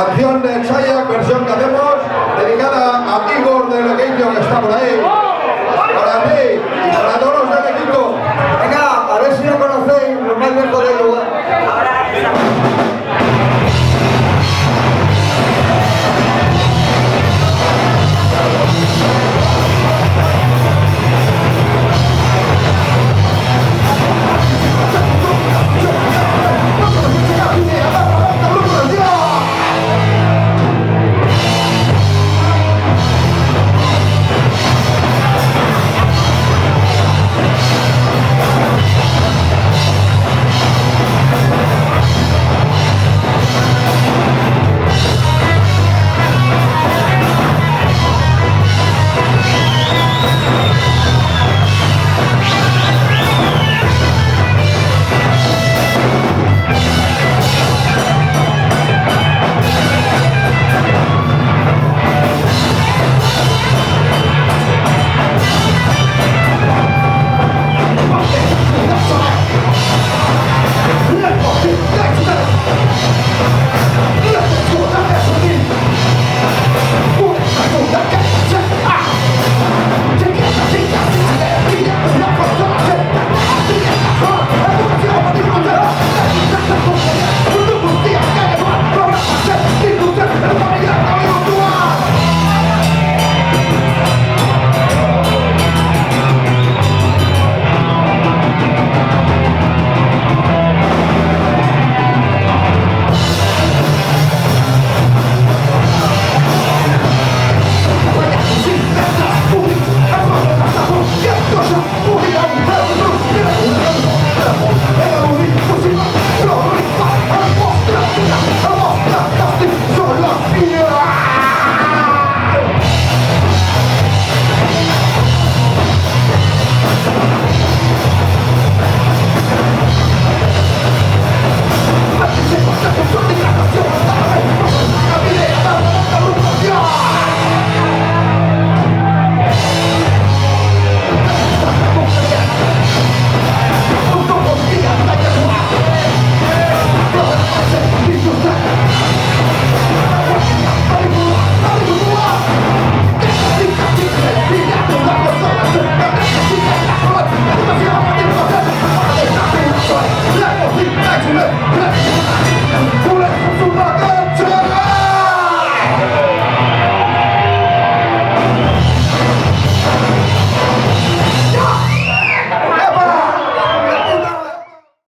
Canción de Chayak, versión que hacemos, dedicada a Igor de Lequeño, que está por ahí. Para ti y para todos los del equipo. Venga, a ver si lo conocéis, los más viejos del lugar. Let's go.